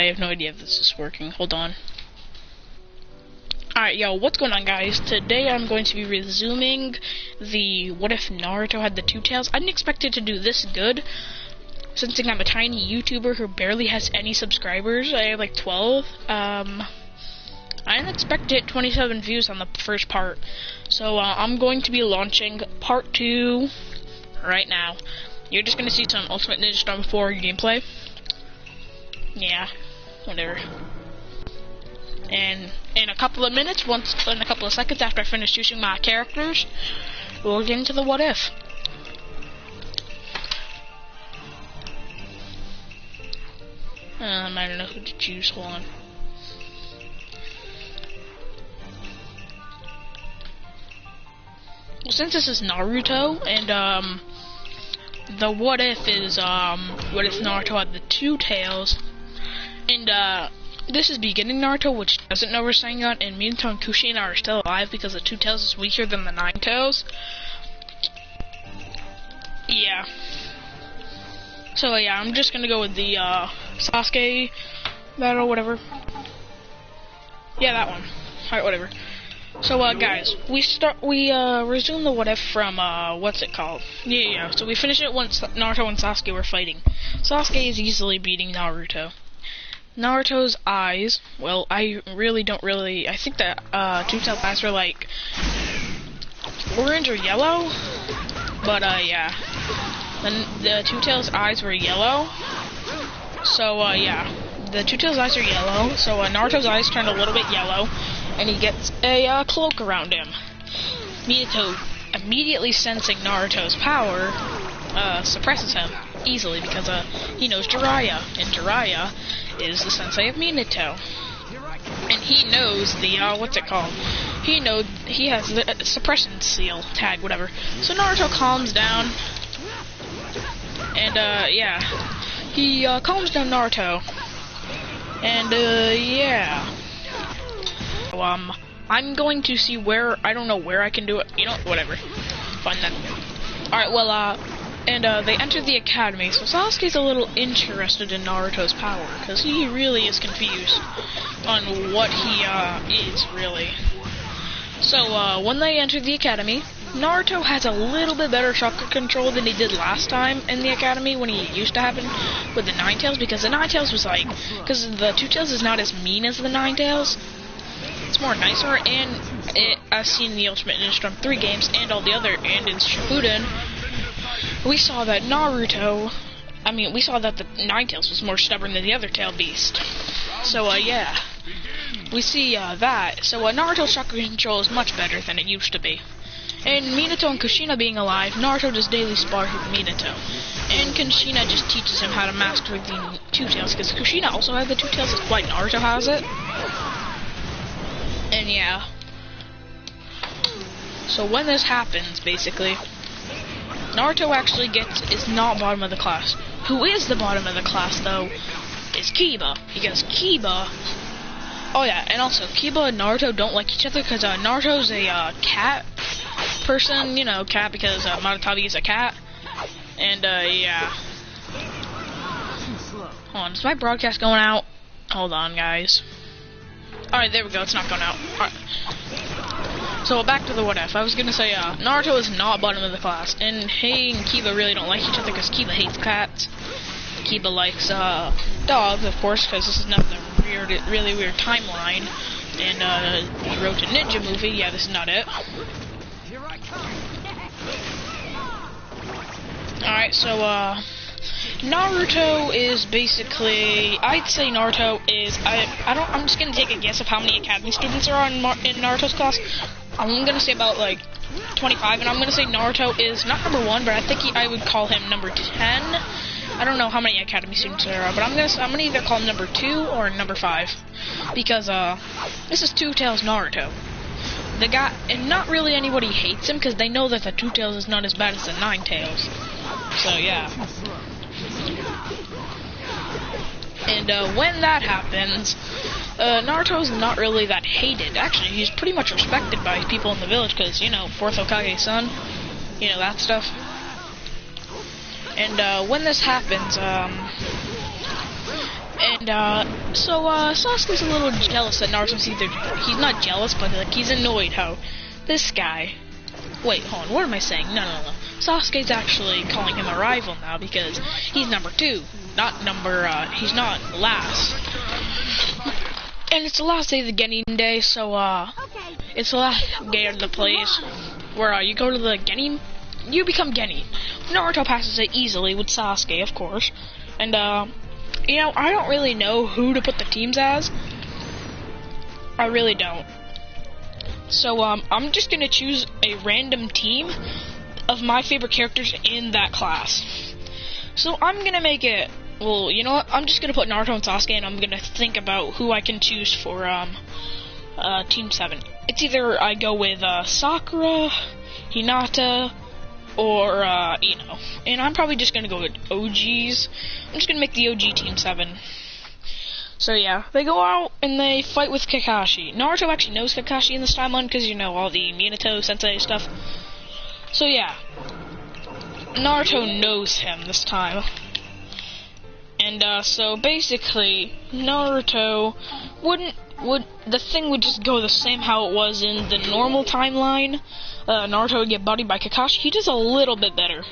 have no idea if this is working. Hold on. Alright, yo, what's going on, guys? Today I'm going to be resuming the What If Naruto Had the Two Tails. I didn't expect it to do this good, since I'm a tiny YouTuber who barely has any subscribers. I have like 12. I didn't expect to hit 27 views on the first part. So I'm going to be launching part 2 right now. You're just going to see some Ultimate Ninja Storm 4 gameplay. Yeah, whatever. And in a couple of minutes, in a couple of seconds after I finish choosing my characters, we'll get into the what if. I don't know who to choose. Hold on. Well, since this is Naruto, and the what if is what if Naruto had the two tails, and this is beginning Naruto, which doesn't know Rasengan, and Minato and Kushina are still alive because the two tails is weaker than the nine tails. Yeah. So yeah, I'm just gonna go with the Sasuke battle, whatever. Yeah, that one. Alright, whatever. So guys, we resume the what if from what's it called? Yeah. So we finish it once Naruto and Sasuke were fighting. Sasuke is easily beating Naruto. Naruto's eyes, well, I think that two tails eyes are like orange or yellow, but yeah. Then the two tails eyes were yellow. So yeah, the two tails eyes are yellow. So Naruto's eyes turned a little bit yellow, and he gets a cloak around him. Minato, immediately sensing Naruto's power, suppresses him easily because he knows Jiraiya, and Jiraiya is the sensei of Minato, and he knows the what's it called? He has the suppression seal tag, whatever. So Naruto calms down, and yeah, he calms down Naruto, and yeah. So, I'm going to see where, I don't know where I can do it, you know, whatever, fine then. Alright, well, and they enter the academy, so Sasuke's a little interested in Naruto's power, because he really is confused on what he is, really. So, when they enter the academy, Naruto has a little bit better chakra control than he did last time in the academy, when he used to have it with the Nine Tails, because the Nine Tails was like, because the Two Tails is not as mean as the Nine Tails. It's more nicer, and I've seen the Ultimate Ninja Storm 3 games, and all the other, and in Shippuden, we saw that we saw that the Nine Tails was more stubborn than the other tail beast. So, yeah. We see, that. So, Naruto's chakra control is much better than it used to be. And Minato and Kushina being alive, Naruto does daily spars with Minato. And Kushina just teaches him how to master the two tails, because Kushina also has the two tails, it's like Naruto has it. And yeah. So when this happens, basically, Naruto actually is not bottom of the class. Who is the bottom of the class, though, is Kiba. Because Kiba... Oh yeah, and also, Kiba and Naruto don't like each other because Naruto's a cat person. You know, cat because Madatabi is a cat. And, yeah. Hold on, is my broadcast going out? Hold on, guys. Alright, there we go, it's not going out. Alright. So, back to the what if. I was gonna say, Naruto is not bottom of the class, and he and Kiba really don't like each other because Kiba hates cats. Kiba likes, dogs, of course, because this is another really weird timeline. And, he wrote a ninja movie. Yeah, this is not it. Alright, so, Naruto is basically, I'd say Naruto is, I'm just gonna take a guess of how many academy students are in Naruto's class. I'm gonna say about like 25, and I'm gonna say Naruto is not number 1, but I think I would call him number 10. I don't know how many academy students there are, but I'm gonna either call him number 2 or number 5, because this is Two Tails Naruto. The guy, and not really anybody hates him because they know that the Two Tails is not as bad as the Nine Tails. So yeah. And when that happens, Naruto's not really that hated. Actually, he's pretty much respected by people in the village because, you know, 4th Hokage's son, you know, that stuff. And when this happens, And Sasuke's a little jealous that Naruto's he's not jealous, but like he's annoyed how this guy. Wait, hold on, what am I saying? No. Sasuke's actually calling him a rival now because he's number 2, not number. He's not last. And it's the last day of the Genin Day, so it's the last day of the place where you go to the Genin, you become Genin. Naruto passes it easily with Sasuke, of course, and you know, I don't really know who to put the teams as. I really don't. So I'm just gonna choose a random team of my favorite characters in that class. So I'm gonna make it. Well, you know what? I'm just gonna put Naruto and Sasuke, and I'm gonna think about who I can choose for Team 7. It's either I go with Sakura, Hinata, or Ino. And I'm probably just gonna go with OGs. I'm just gonna make the OG Team 7. So yeah, they go out and they fight with Kakashi. Naruto actually knows Kakashi in this timeline because, you know, all the Minato Sensei stuff. So yeah, Naruto knows him this time. And so basically, Naruto the thing would just go the same how it was in the normal timeline. Naruto would get bodied by Kakashi. He does a little bit better.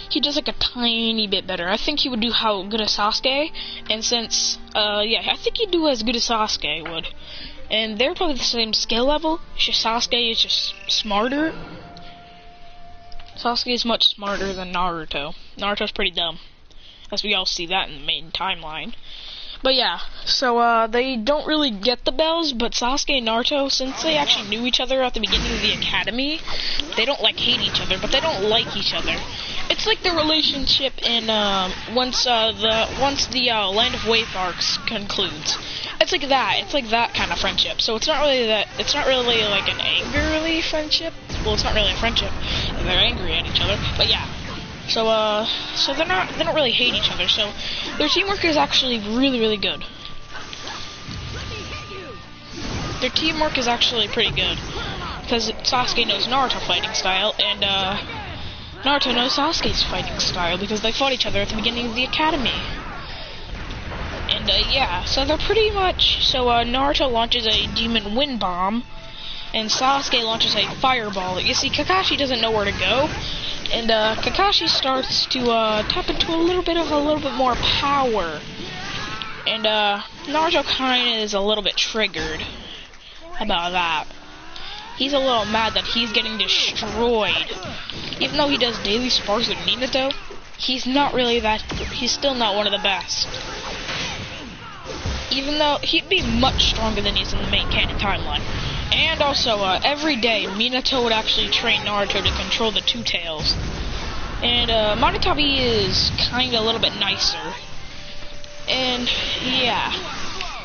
He does like a tiny bit better. I think he would do how good as Sasuke, and since, yeah, I think he'd do as good as Sasuke would. And they're probably the same skill level, it's just Sasuke is just smarter. Sasuke is much smarter than Naruto. Naruto's pretty dumb, as we all see that in the main timeline. But yeah, so they don't really get the bells, but Sasuke and Naruto, since they actually knew each other at the beginning of the academy, they don't like hate each other, but they don't like each other. It's like the relationship in once the Land of Waif arcs concludes. It's like that. It's like that kind of friendship. So it's not really that. It's not really like an angrily friendship. Well, it's not really a friendship. They're angry at each other. But yeah. So they don't really hate each other. So their teamwork is actually really good. Their teamwork is actually pretty good because Sasuke knows Naruto fighting style, and Naruto knows Sasuke's fighting style because they fought each other at the beginning of the academy. And yeah, so they're pretty much. So Naruto launches a demon wind bomb, and Sasuke launches a fireball. You see, Kakashi doesn't know where to go. And Kakashi starts to tap into a little bit more power, and Naruto kind of is a little bit triggered about that. He's a little mad that he's getting destroyed, even though he does daily spars with Minato. He's not really that. He's still not one of the best. Even though he'd be much stronger than he is in the main canon timeline. And also, every day, Minato would actually train Naruto to control the Two Tails. And, Manitabi is kinda a little bit nicer. And, yeah.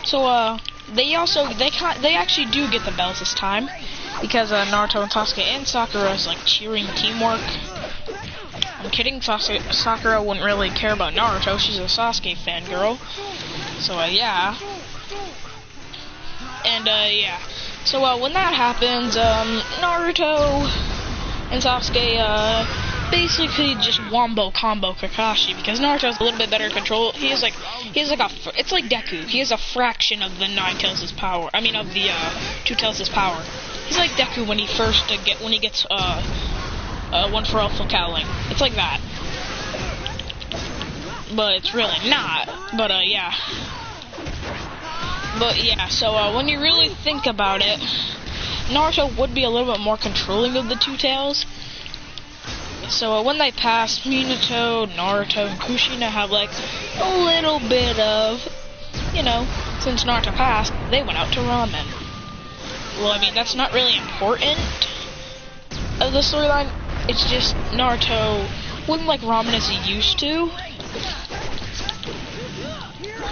So, they actually do get the bells this time. Because, Naruto and Sasuke and Sakura is, like, cheering teamwork. I'm kidding, Sakura wouldn't really care about Naruto, she's a Sasuke fangirl. So, yeah. And, yeah. So, when that happens, Naruto and Sasuke, basically just wombo combo Kakashi, because Naruto's a little bit better control. It's like Deku. He has a fraction of the Nine Tails' power. I mean, of the, Two Tails' power. He's like Deku when he gets, One for All full cowling. It's like that. But it's really not. But, yeah. But yeah, so when you really think about it, Naruto would be a little bit more controlling of the Two Tails. So when they pass, Minato, Naruto, and Kushina have like a little bit of, you know, since Naruto passed, they went out to ramen. Well, I mean, that's not really important of the storyline. It's just Naruto wouldn't like ramen as he used to.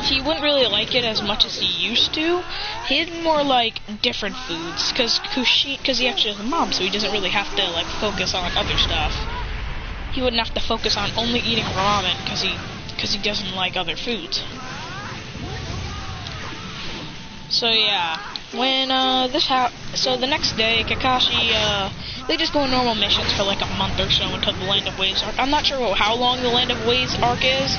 He wouldn't really like it as much as he used to. He'd more like different foods, because he actually has a mom, so he doesn't really have to like focus on other stuff. He wouldn't have to focus on only eating ramen because he doesn't like other foods. So yeah, when so the next day, Kakashi they just go on normal missions for like a month or so until the Land of Waves arc. I'm not sure how long the Land of Waves arc is.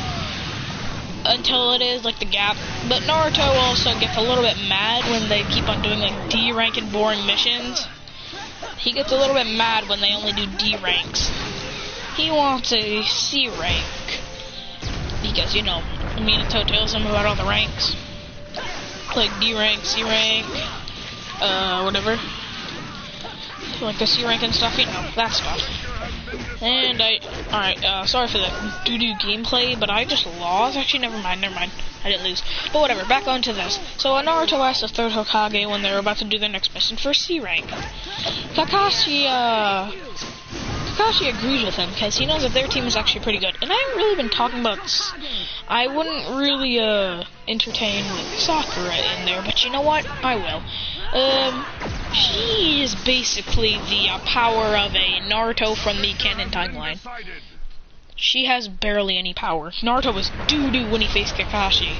until it is like the gap. But Naruto also gets a little bit mad when they keep on doing like D rank and boring missions. He gets a little bit mad when they only do D ranks. He wants a C rank because, you know, Minato tells him about all the ranks, like D rank, C rank, whatever, like the C rank and stuff, you know, that stuff. And alright, sorry for the doo-doo gameplay, but I just lost. Actually, never mind, I didn't lose. But whatever, back onto this. So Naruto asked the third Hokage when they were about to do their next mission for C rank. Kakashi agrees with him, because he knows that their team is actually pretty good. And I haven't really been talking about I wouldn't really, entertain Sakura in there, but you know what? I will. She is basically the power of a Naruto from the canon timeline. She has barely any power. Naruto was doo-doo when he faced Kakashi.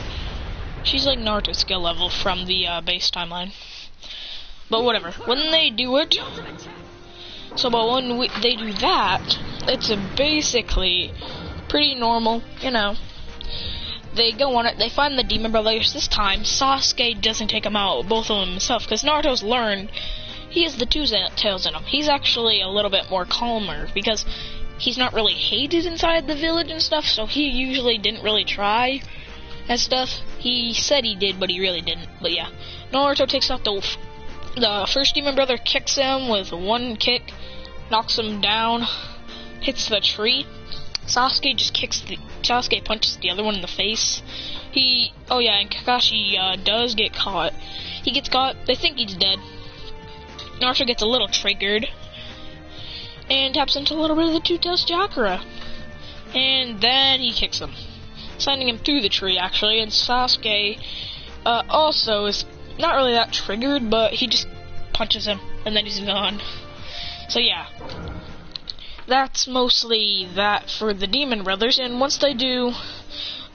She's like Naruto's skill level from the base timeline. But whatever. When they do it, they do that, it's basically pretty normal, you know. They go on it, they find the Demon Brothers. This time, Sasuke doesn't take them out, both of them himself, because Naruto's learned he has the two tails in him. He's actually a little bit more calmer, because he's not really hated inside the village and stuff, so he usually didn't really try and stuff. He said he did, but he really didn't. But yeah, Naruto takes out the first Demon Brother, kicks him with one kick, knocks him down, hits the tree. Sasuke punches the other one in the face. Oh yeah, and Kakashi does get caught. He gets caught, they think he's dead. Naruto gets a little triggered and taps into a little bit of the two-tails chakra. And then he kicks him, sending him through the tree actually, and Sasuke also is not really that triggered, but he just punches him and then he's gone. So yeah, that's mostly that for the Demon Brothers. And once they do,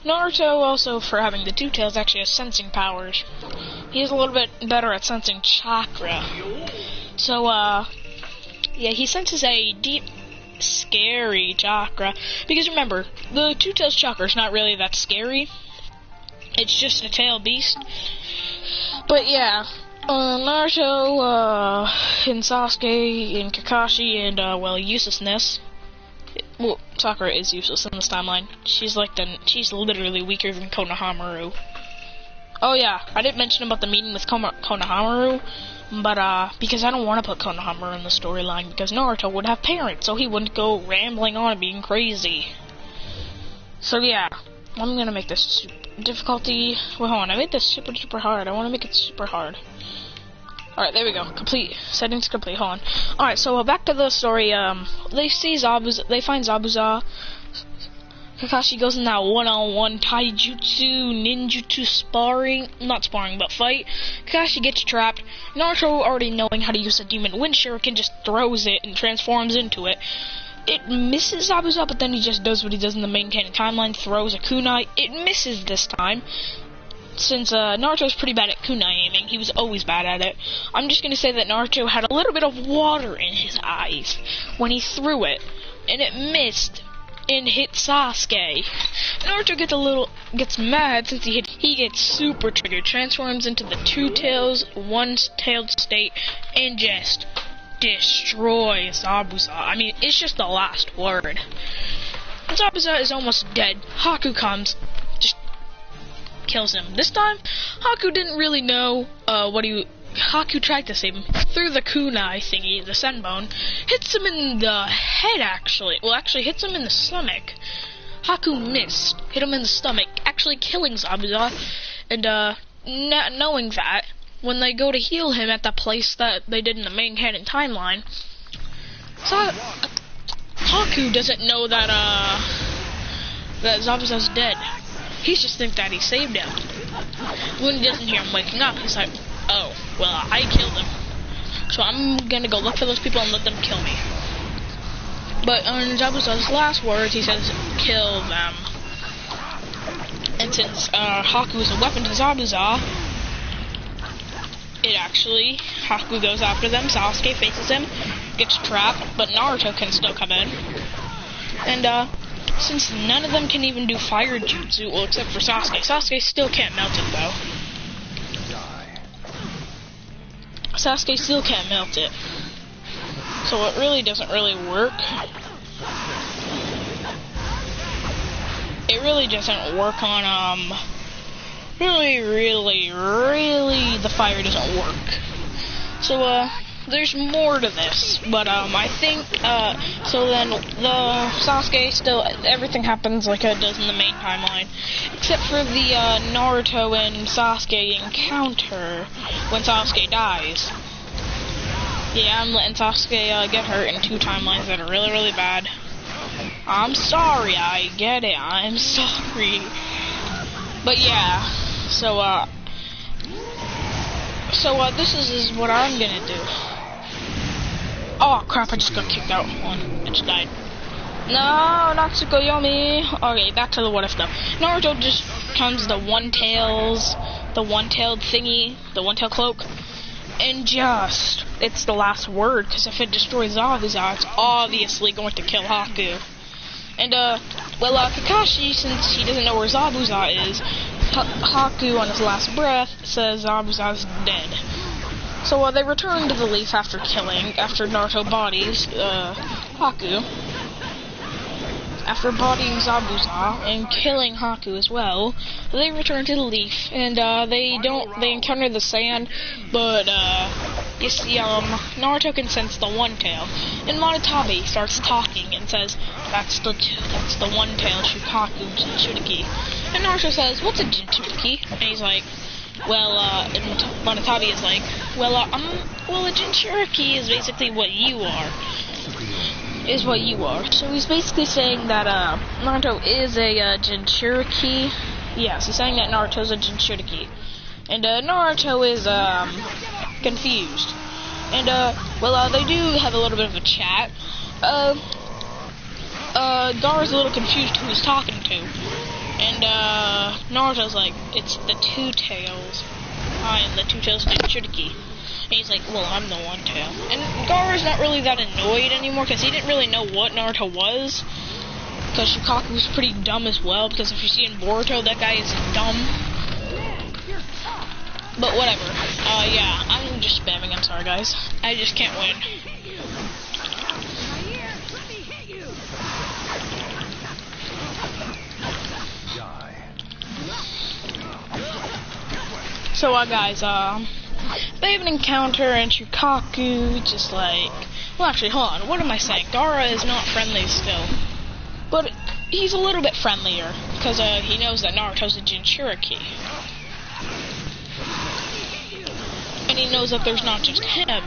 Naruto also, for having the two tails, actually has sensing powers. He's a little bit better at sensing chakra. So yeah, he senses a deep, scary chakra. Because remember, the two tails chakra is not really that scary. It's just a tail beast. But yeah, Naruto, and Sasuke, and Kakashi, and, well, uselessness. Well, Sakura is useless in this timeline. She's literally weaker than Konohamaru. Oh yeah, I didn't mention about the meeting with Konohamaru, but, because I don't want to put Konohamaru in the storyline, because Naruto would have parents, so he wouldn't go rambling on and being crazy. So yeah, I'm gonna make this difficulty. Well, hold on, I made this super hard. I want to make it super hard. Alright, there we go. Complete. Settings complete. Hold on. Alright, so back to the story. They find Zabuza. Kakashi goes in that one-on-one taijutsu, ninjutsu fight. Kakashi gets trapped. Naruto, already knowing how to use a demon wind shuriken, just throws it and transforms into it. It misses Zabuza, but then he just does what he does in the main canon timeline, throws a kunai. It misses this time. Since Naruto's pretty bad at kunai aiming, he was always bad at it. I'm just gonna say that Naruto had a little bit of water in his eyes when he threw it, and it missed and hit Sasuke. Naruto gets mad since he gets super triggered, transforms into the two tails, one-tailed state, and just destroys Zabuza. I mean, it's just the last word. And Zabuza is almost dead. Haku comes, just kills him. This time, Haku didn't really know Haku tried to save him. Threw the kunai thingy, the senbone, hits him in the head actually. Well, actually hits him in the stomach. Haku missed, hit him in the stomach, actually killing Zabuza. And not knowing that, when they go to heal him at the place that they did in the main canon timeline, Haku doesn't know that Zabuza's dead. He just thinks that he saved him. When he doesn't hear him waking up, he's like, oh, well, I killed him. So I'm gonna go look for those people and let them kill me. But on Zabuza's last words, he says, kill them. And since Haku is a weapon to Zabuza, Haku goes after them, Sasuke faces him, gets trapped, but Naruto can still come in. And since none of them can even do fire jutsu, well, except for Sasuke. Sasuke still can't melt it, though. Sasuke still can't melt it. So it really doesn't really work. It really doesn't work on, really, the fire doesn't work. So, there's more to this, but, I think, so then the Sasuke still, everything happens like it does in the main timeline, except for the, Naruto and Sasuke encounter when Sasuke dies. Yeah, I'm letting Sasuke, get hurt in 2 timelines that are really, really bad. I'm sorry, I get it, I'm sorry. But yeah, so this is what I'm gonna do. Oh crap, I just got kicked out. Hold on, I just died. No, not Tsukuyomi. Okay, back to the what if though. Naruto just comes the one-tailed thingy, the one-tail cloak, and just, it's the last word, because if it destroys Zabuza, it's obviously going to kill Haku. And, Kakashi, since he doesn't know where Zabuza is, Haku, on his last breath, says Zabuza's dead. So, they return to the Leaf after Naruto bodies, Haku. After bodying Zabuza and killing Haku as well, they return to the Leaf, and, they encounter the sand, but, you see, Naruto can sense the one-tail, and Monetabe starts talking and says, that's the one-tail Shukaku Jinchuriki. And Naruto says, what's a Jinchuriki? And he's like, well, and Monetabe is like, well, a Jinchuriki is basically what you are. So he's basically saying that, Naruto is a, Jinchuriki. Yes, he's saying that Naruto's a Jinchuriki. And, Naruto is, confused. And, they do have a little bit of a chat. Gaara's a little confused who he's talking to. And, Naruto's like, it's the two tails. I am the two tails Jinchuriki. And he's like, well, I'm the one tail. And Gaara's not really that annoyed anymore, because he didn't really know what Naruto was. Because Shukaku's pretty dumb as well, because if you see in Boruto, that guy is dumb. But whatever. Yeah, I'm just spamming, I'm sorry guys. I just can't win. So, guys, they have an encounter, and Shukaku just like... Well, actually, hold on, what am I saying? Gaara is not friendly still. But he's a little bit friendlier, because he knows that Naruto's a Jinchuriki. And he knows that there's not just him.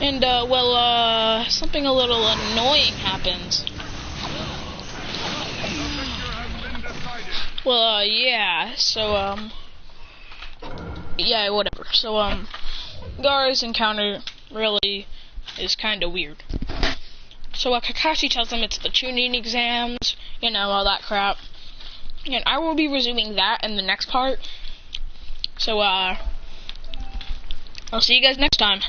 And, something a little annoying happens. Well, yeah, so, yeah, whatever. So, Gaara's encounter really is kinda weird. So, Kakashi tells him it's the Chunin exams, you know, all that crap. And I will be resuming that in the next part. So, I'll see you guys next time.